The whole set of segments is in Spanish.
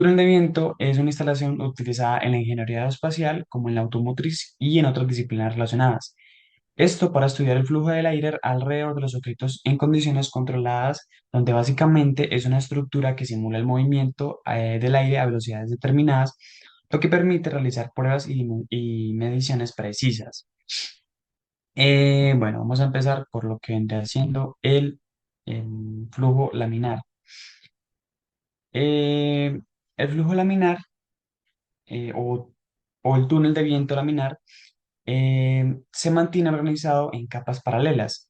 túnel de viento es una instalación utilizada en la ingeniería aeroespacial como en la automotriz y en otras disciplinas relacionadas. Esto para estudiar el flujo del aire alrededor de los objetos en condiciones controladas, donde básicamente es una estructura que simula el movimiento del aire a velocidades determinadas, lo que permite realizar pruebas y mediciones precisas. Bueno, vamos a empezar por lo que vendría siendo el flujo laminar. Eh, el flujo laminar eh, o, o el túnel de viento laminar se mantiene organizado en capas paralelas.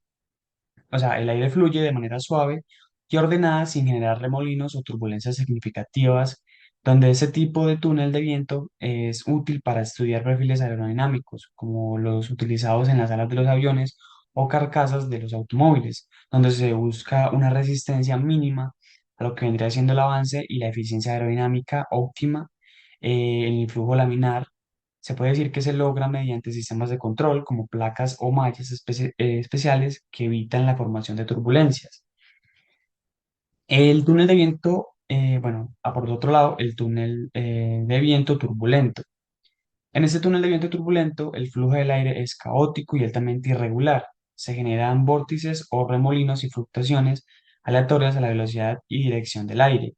O sea, el aire fluye de manera suave y ordenada sin generar remolinos o turbulencias significativas, donde ese tipo de túnel de viento es útil para estudiar perfiles aerodinámicos, como los utilizados en las alas de los aviones o carcasas de los automóviles, donde se busca una resistencia mínima a lo que vendría siendo el avance y la eficiencia aerodinámica óptima en el flujo laminar. Se puede decir que se logra mediante sistemas de control como placas o mallas especiales que evitan la formación de turbulencias. El túnel de viento, bueno, por otro lado, el túnel de viento turbulento. En este túnel de viento turbulento, el flujo del aire es caótico y altamente irregular. Se generan vórtices o remolinos y fluctuaciones aleatorias a la velocidad y dirección del aire.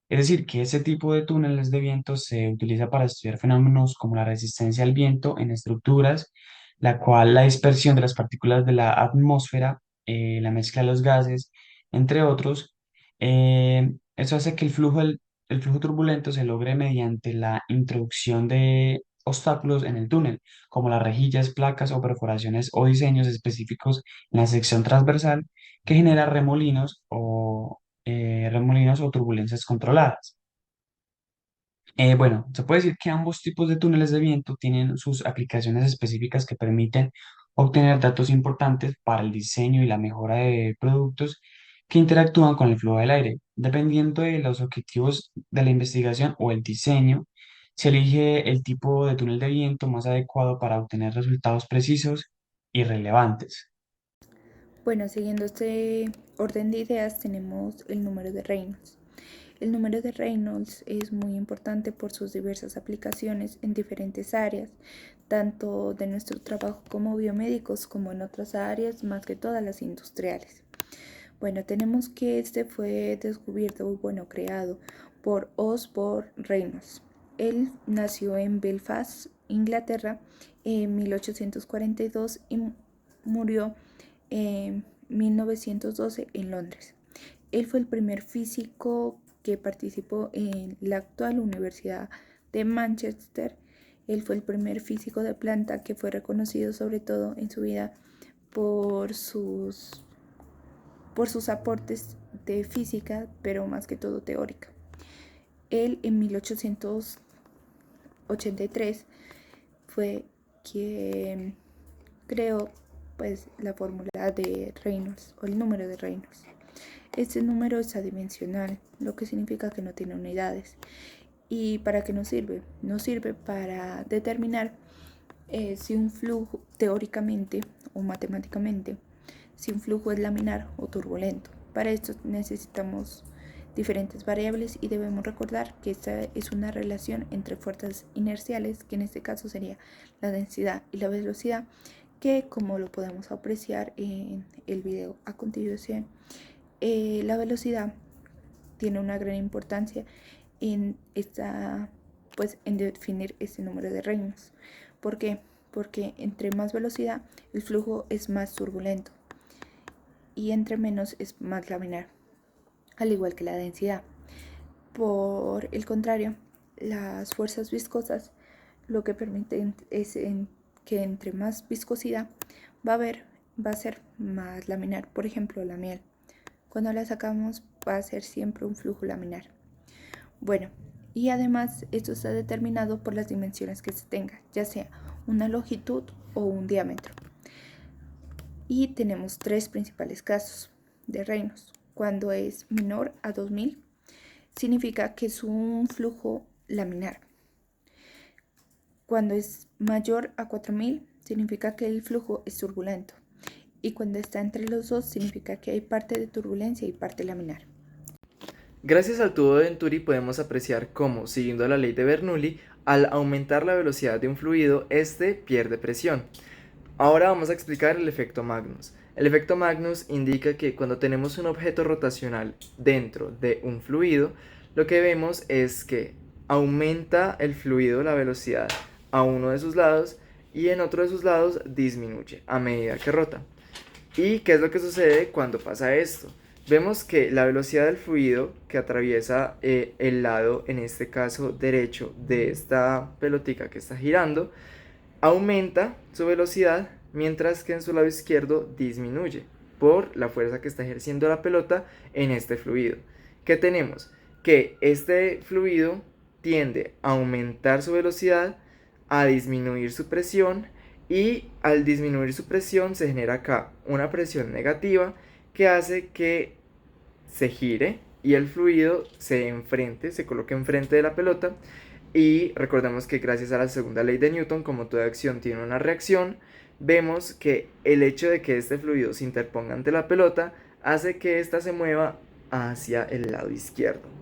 Es decir, que ese tipo de túneles de viento se utiliza para estudiar fenómenos como la resistencia al viento en estructuras, la cual la dispersión de las partículas de la atmósfera, la mezcla de los gases, entre otros. Eso hace que el flujo turbulento se logre mediante la introducción de obstáculos en el túnel, como las rejillas, placas o perforaciones o diseños específicos en la sección transversal que genera remolinos o turbulencias controladas. Bueno, se puede decir que ambos tipos de túneles de viento tienen sus aplicaciones específicas que permiten obtener datos importantes para el diseño y la mejora de productos que interactúan con el flujo del aire. Dependiendo de los objetivos de la investigación o el diseño, se elige el tipo de túnel de viento más adecuado para obtener resultados precisos y relevantes. Bueno, siguiendo este orden de ideas, tenemos el número de Reynolds. El número de Reynolds es muy importante por sus diversas aplicaciones en diferentes áreas, tanto de nuestro trabajo como biomédicos como en otras áreas, más que todas las industriales. Bueno, tenemos que este fue descubierto, bueno, creado por Osborne Reynolds. Él nació en Belfast, Inglaterra, en 1842 y murió en 1912 en Londres. Él fue el primer físico que participó en la actual Universidad de Manchester. Él fue el primer físico de planta que fue reconocido sobre todo en su vida por sus, por sus aportes de física, pero más que todo teórica. Él en 1883 fue quien creó pues la fórmula de Reynolds o el número de Reynolds. Este número es adimensional, lo que significa que no tiene unidades. ¿Y para qué nos sirve? Nos sirve para determinar si un flujo, teóricamente o matemáticamente, si un flujo es laminar o turbulento. Para esto necesitamos diferentes variables y debemos recordar que esta es una relación entre fuerzas inerciales, que en este caso sería la densidad y la velocidad, que como lo podemos apreciar en el video a continuación, la velocidad tiene una gran importancia en esta, pues en definir este número de Reynolds. ¿Por qué? Porque entre más velocidad el flujo es más turbulento y entre menos es más laminar, al igual que la densidad. Por el contrario, las fuerzas viscosas lo que permiten es que entre más viscosidad va a haber, va a ser más laminar. Por ejemplo, la miel. Cuando la sacamos va a ser siempre un flujo laminar. Bueno, y además esto está determinado por las dimensiones que se tenga, ya sea una longitud o un diámetro. Y tenemos tres principales casos de Reynolds. Cuando es menor a 2000, significa que es un flujo laminar. Cuando es mayor a 4000, significa que el flujo es turbulento. Y cuando está entre los dos, significa que hay parte de turbulencia y parte laminar. Gracias al tubo de Venturi podemos apreciar cómo, siguiendo la ley de Bernoulli, al aumentar la velocidad de un fluido, este pierde presión. Ahora vamos a explicar el efecto Magnus. El efecto Magnus indica que cuando tenemos un objeto rotacional dentro de un fluido, lo que vemos es que aumenta el fluido la velocidad a uno de sus lados y en otro de sus lados disminuye a medida que rota. ¿Y qué es lo que sucede cuando pasa esto? Vemos que la velocidad del fluido que atraviesa el lado, en este caso derecho, de esta pelotica que está girando, aumenta su velocidad, mientras que en su lado izquierdo disminuye por la fuerza que está ejerciendo la pelota en este fluido. ¿Qué tenemos? Que este fluido tiende a aumentar su velocidad, a disminuir su presión, y al disminuir su presión se genera acá una presión negativa que hace que se gire y el fluido se coloque enfrente de la pelota. Y recordemos que gracias a la segunda ley de Newton, como toda acción tiene una reacción, vemos que el hecho de que este fluido se interponga ante la pelota hace que ésta se mueva hacia el lado izquierdo.